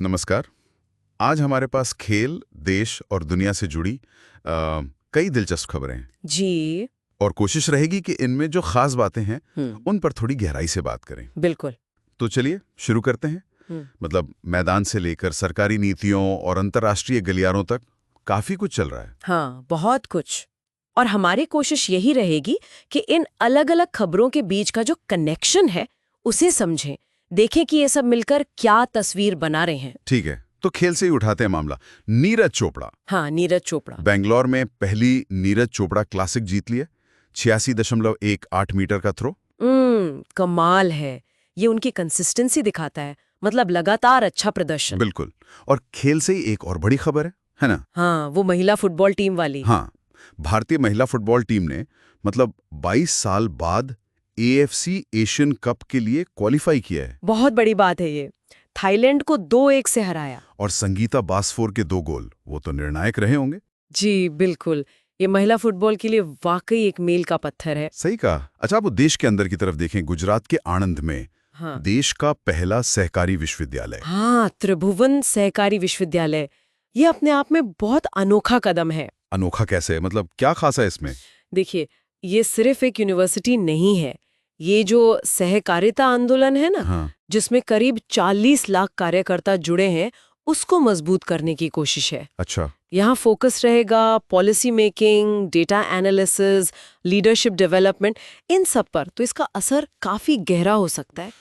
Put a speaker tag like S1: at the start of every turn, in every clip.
S1: नमस्कार। आज हमारे पास खेल, देश और दुनिया से जुड़ी कई दिलचस्प खबरें हैं
S2: जी।
S1: और कोशिश रहेगी कि इनमें जो खास बातें हैं उन पर थोड़ी गहराई से बात करें।
S2: बिल्कुल।
S1: तो चलिए शुरू करते हैं। मतलब मैदान से लेकर सरकारी नीतियों और अंतर्राष्ट्रीय गलियारों तक काफी कुछ चल रहा है।
S2: हाँ, बहुत कुछ। और हमारी कोशिश यही रहेगी कि इन अलग अलग खबरों के बीच का जो कनेक्शन है उसे समझें, देखें कि ये सब मिलकर क्या तस्वीर बना रहे हैं।
S1: ठीक है, तो खेल से ही उठाते हैं मामला। नीरज चोपड़ा।
S2: हाँ, नीरज चोपड़ा।
S1: बेंगलोर में पहली नीरज चोपड़ा क्लासिक जीत लिए। 86.18 मीटर का थ्रो।
S2: कमाल है। ये उनकी कंसिस्टेंसी दिखाता है, मतलब लगातार अच्छा प्रदर्शन।
S1: बिल्कुल। और खेल से ही एक और बड़ी खबर है ना?
S2: हाँ, वो महिला फुटबॉल टीम वाली।
S1: हाँ, भारतीय महिला फुटबॉल टीम ने मतलब 22 साल बाद एएफसी एशियन कप के लिए क्वालिफाई किया है।
S2: बहुत बड़ी बात है ये। थाईलैंड को 2-1 से हराया।
S1: और संगीता बासफोर के 2 गोल, वो तो निर्णायक रहे होंगे।
S2: जी बिल्कुल। ये महिला फुटबॉल के लिए वाकई एक मील का पत्थर है।
S1: सही कहा। अच्छा, आप वो देश के अंदर की तरफ देखें। गुजरात के आणंद में
S2: हाँ।
S1: देश का पहला सहकारी विश्वविद्यालय।
S2: हाँ, त्रिभुवन सहकारी विश्वविद्यालय। ये अपने आप में बहुत अनोखा कदम है।
S1: अनोखा कैसे? मतलब क्या खासा है इसमें?
S2: देखिए, ये सिर्फ एक यूनिवर्सिटी नहीं है। ये जो सहकारिता आंदोलन है ना,
S1: हाँ।
S2: जिसमें करीब 40 लाख कार्यकर्ता जुड़े हैं, उसको मजबूत करने की कोशिश है।
S1: अच्छा।
S2: यहाँ फोकस रहेगा policy making, data analysis, leadership development, इन सब पर। तो इसका असर काफी गहरा हो सकता है।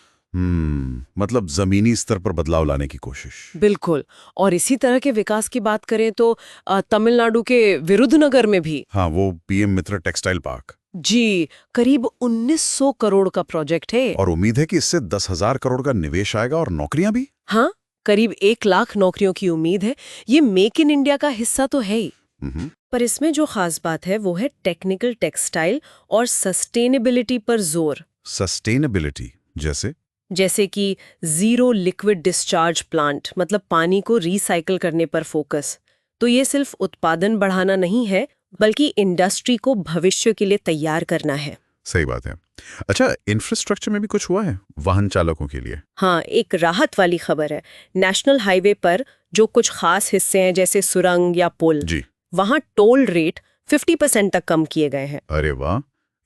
S1: मतलब जमीनी स्तर पर बदलाव लाने की कोशिश।
S2: बिल्कुल। और इसी तरह के विकास की बात करें तो तमिलनाडु के विरुधनगर में भी।
S1: हाँ, वो पीएम मित्र टेक्सटाइल पार्क।
S2: जी, करीब 1900 करोड़ का प्रोजेक्ट है।
S1: और उम्मीद है कि इससे 10,000 करोड़ का निवेश आएगा और नौकरियां भी।
S2: हाँ, करीब 1 लाख नौकरियों की उम्मीद है। ये मेक इन इंडिया का हिस्सा तो है ही। पर इसमें जो खास बात है वो है टेक्निकल टेक्सटाइल और सस्टेनेबिलिटी पर जोर।
S1: सस्टेनेबिलिटी
S2: जैसे कि जीरो लिक्विड डिस्चार्ज प्लांट, मतलब पानी को रिसाइकल करने पर फोकस। तो ये सिर्फ उत्पादन बढ़ाना नहीं है, बल्कि इंडस्ट्री को भविष्य के लिए तैयार करना है।
S1: सही बात है। अच्छा, इंफ्रास्ट्रक्चर में भी कुछ हुआ है वाहन चालकों के लिए?
S2: हाँ, एक राहत वाली खबर है। नेशनल हाईवे पर जो कुछ खास हिस्से हैं, जैसे सुरंग या पुल,
S1: जी।
S2: वहाँ टोल रेट 50% तक कम किए गए हैं।
S1: अरे वाह,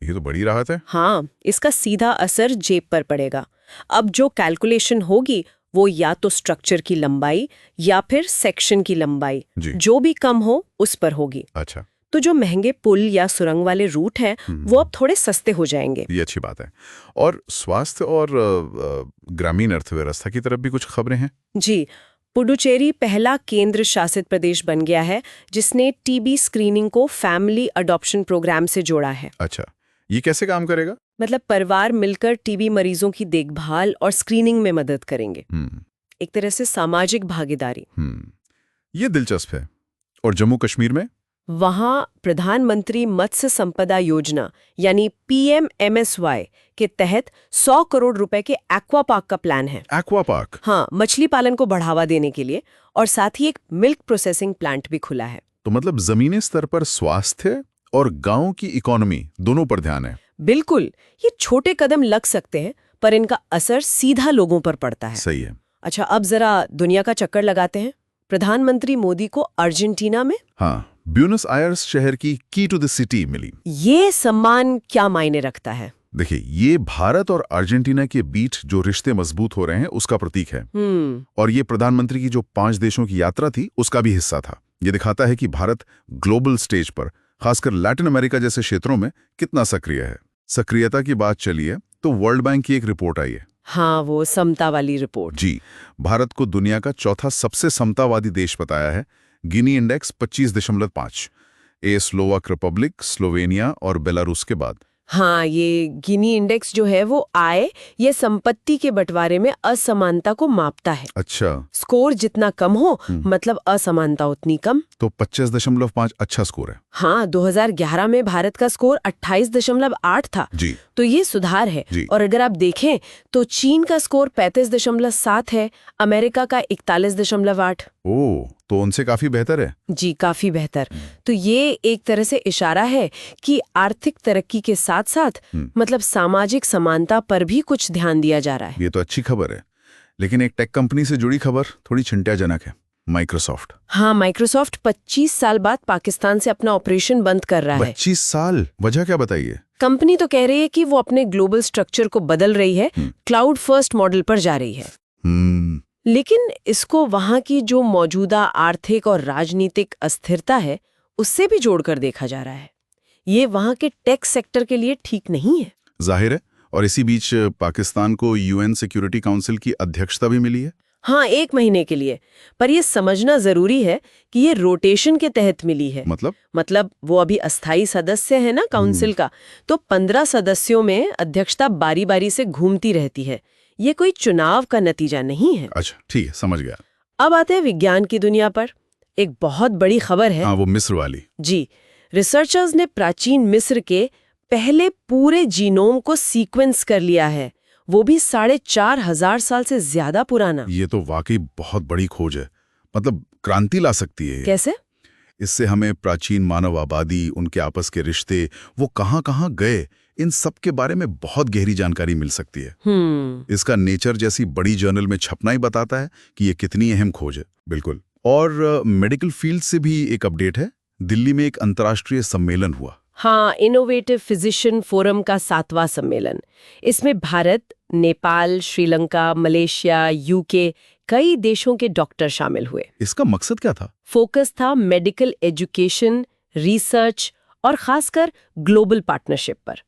S1: ये तो बड़ी राहत है।
S2: हाँ, इसका सीधा असर जेब पर पड़ेगा। अब जो कैलकुलेशन होगी वो या तो स्ट्रक्चर की लंबाई या फिर सेक्शन की लंबाई, जो भी कम हो उस पर होगी।
S1: अच्छा।
S2: तो जो महंगे पुल या सुरंग वाले रूट हैं वो अब थोड़े सस्ते हो जाएंगे।
S1: ये अच्छी बात है। और स्वास्थ्य और ग्रामीण अर्थव्यवस्था की तरफ भी कुछ खबरें हैं?
S2: जी, पुडुचेरी पहला केंद्र शासित प्रदेश बन गया है जिसने टीबी स्क्रीनिंग को फैमिली अडॉप्शन प्रोग्राम से जोड़ा है।
S1: अच्छा, ये कैसे काम करेगा?
S2: मतलब परिवार मिलकर टीबी मरीजों की देखभाल और स्क्रीनिंग में मदद करेंगे। एक तरह से सामाजिक भागीदारी।
S1: ये दिलचस्प है। और जम्मू कश्मीर में?
S2: वहाँ प्रधानमंत्री मत्स्य संपदा योजना यानी PMMSY के तहत 100 करोड़ रुपए के एक्वा पार्क का प्लान है।
S1: Aqua park?
S2: हाँ, मछली पालन को बढ़ावा देने के लिए। और साथ ही एक मिल्क प्रोसेसिंग प्लांट भी खुला है।
S1: तो मतलब जमीनी स्तर पर स्वास्थ्य और गांव की इकोनॉमी दोनों पर ध्यान है।
S2: बिल्कुल। ये छोटे कदम लग सकते हैं पर इनका असर सीधा लोगों पर पड़ता है।
S1: सही है।
S2: अच्छा, अब जरा दुनिया का चक्कर लगाते हैं। प्रधानमंत्री मोदी को अर्जेंटीना में
S1: ब्यूनस आयर्स शहर की की टू द सिटी मिली।
S2: ये सम्मान क्या मायने रखता है?
S1: देखिए, ये भारत और अर्जेंटीना के बीच जो रिश्ते मजबूत हो रहे हैं उसका प्रतीक है। और ये प्रधानमंत्री की जो 5 देशों की यात्रा थी उसका भी हिस्सा था। ये दिखाता है कि भारत ग्लोबल स्टेज पर, खासकर लैटिन अमेरिका जैसे क्षेत्रों में कितना सक्रिय है। सक्रियता की बात चलिए तो वर्ल्ड बैंक की एक रिपोर्ट आई है।
S2: हाँ, वो समता वाली रिपोर्ट।
S1: जी, भारत को दुनिया का चौथा सबसे समतावादी देश बताया है। Gini index 25.5, Slovak Republic, Slovenia और बेलारूस के बाद।
S2: हाँ, ये गिनी इंडेक्स जो है वो आय या संपत्ति के बंटवारे में असमानता को मापता है।
S1: अच्छा।
S2: स्कोर जितना कम हो मतलब असमानता उतनी कम।
S1: तो 25.5 अच्छा स्कोर है।
S2: हाँ, 2011 में भारत का स्कोर 28.8 था।
S1: जी।
S2: तो ये सुधार है। और अगर आप देखें तो चीन का स्कोर 35.7 है, अमेरिका का 41.8।
S1: ओह, तो उनसे काफी बेहतर है।
S2: जी, काफी बेहतर। तो ये एक तरह से इशारा है कि आर्थिक तरक्की के साथ साथ मतलब सामाजिक समानता पर भी कुछ ध्यान दिया जा रहा है।
S1: ये तो अच्छी खबर है। लेकिन एक टेक कंपनी से जुड़ी खबर थोड़ी चिंताजनक है। माइक्रोसॉफ्ट।
S2: हाँ, माइक्रोसॉफ्ट 25 साल बाद पाकिस्तान से अपना ऑपरेशन बंद कर रहा है।
S1: 25 साल? वजह क्या बताइए?
S2: कंपनी तो कह रही है कि वो अपने ग्लोबल स्ट्रक्चर को बदल रही है, क्लाउड फर्स्ट मॉडल पर जा रही है। लेकिन इसको वहां की जो मौजूदा आर्थिक और राजनीतिक अस्थिरता है उससे भी जोड़कर देखा जा रहा है। ये वहां के टेक सेक्टर के लिए ठीक नहीं है।
S1: जाहिर है। और इसी बीच पाकिस्तान को यूएन सिक्योरिटी काउंसिल की अध्यक्षता भी मिली है।
S2: हाँ, 1 महीने के लिए। पर यह समझना जरूरी है कि ये रोटेशन के तहत मिली है। मतलब वो अभी अस्थाई सदस्य है ना काउंसिल का, तो 15 सदस्यों में अध्यक्षता बारी बारी से घूमती रहती है। ये कोई चुनाव का नतीजा नहीं है।
S1: अच्छा, ठीक है, समझ गया।
S2: अब आते हैं विज्ञान की दुनिया पर। एक बहुत बड़ी खबर है।
S1: हाँ, वो मिस्र वाली।
S2: जी, रिसर्चर्स ने प्राचीन मिस्र के पहले पूरे जीनोम को सीक्वेंस कर लिया है, वो भी 4,500 साल से ज्यादा पुराना।
S1: ये तो वाकई बहुत बड़ी खोज है, मतलब क्रांति ला सकती है।
S2: कैसे?
S1: इससे हमें प्राचीन मानव आबादी, उनके आपस के रिश्ते, वो कहाँ-कहाँ गए, इन सब के बारे में बहुत गहरी जानकारी मिल सकती है। इसका नेचर जैसी बड़ी जर्नल में छपना ही बताता है कि ये कितनी अहम खोज है। बिल्कुल। और मेडिकल फील्ड से भी एक अपडेट है। दिल्ली में एक अंतर्राष्ट्रीय सम्मेलन हुआ।
S2: हाँ, इनोवेटिव फिजिशियन फोरम का 7वां सम्मेलन। इसमें भारत, नेपाल, श्रीलंका, मलेशिया, यूके, कई देशों के डॉक्टर शामिल हुए।
S1: इसका मकसद क्या था?
S2: फोकस था मेडिकल एजुकेशन, रिसर्च और खासकर ग्लोबल पार्टनरशिप पर।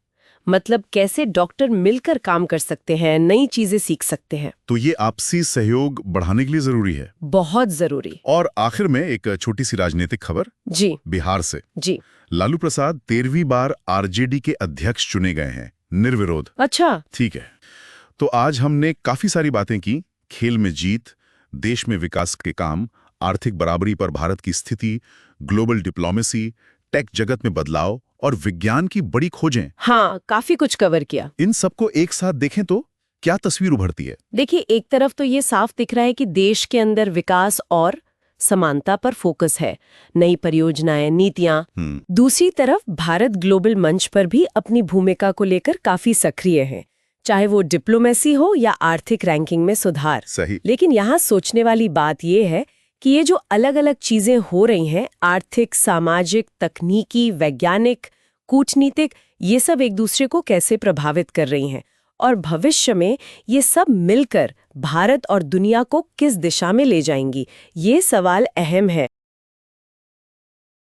S2: मतलब कैसे डॉक्टर मिलकर काम कर सकते हैं, नई चीजें सीख सकते हैं।
S1: तो ये आपसी सहयोग बढ़ाने के लिए जरूरी है।
S2: बहुत जरूरी।
S1: और आखिर में एक छोटी सी राजनीतिक खबर।
S2: जी।
S1: बिहार से।
S2: जी।
S1: लालू प्रसाद 13वीं बार आरजेडी के अध्यक्ष चुने गए हैं, निर्विरोध।
S2: अच्छा,
S1: ठीक है। तो आज हमने काफी सारी बातें की। खेल में जीत, देश में विकास के काम, आर्थिक बराबरी पर भारत की स्थिति, ग्लोबल डिप्लोमेसी, टेक जगत में बदलाव और विज्ञान की बड़ी खोजें।
S2: हाँ, काफी कुछ कवर किया।
S1: इन सबको एक साथ देखें तो क्या तस्वीर उभरती है?
S2: देखिए, एक तरफ तो ये साफ दिख रहा है कि देश के अंदर विकास और समानता पर फोकस है, नई परियोजनाएं, नीतियां। दूसरी तरफ भारत ग्लोबल मंच पर भी अपनी भूमिका को लेकर काफी सक्रिय है, चाहे वो डिप्लोमेसी हो या आर्थिक रैंकिंग में सुधार।
S1: सही।
S2: लेकिन यहाँ सोचने वाली बात यह है कि ये जो अलग अलग चीजें हो रही हैं, आर्थिक, सामाजिक, तकनीकी, वैज्ञानिक, कूटनीतिक, ये सब एक दूसरे को कैसे प्रभावित कर रही हैं और भविष्य में ये सब मिलकर भारत और दुनिया को किस दिशा में ले जाएंगी, ये सवाल अहम है।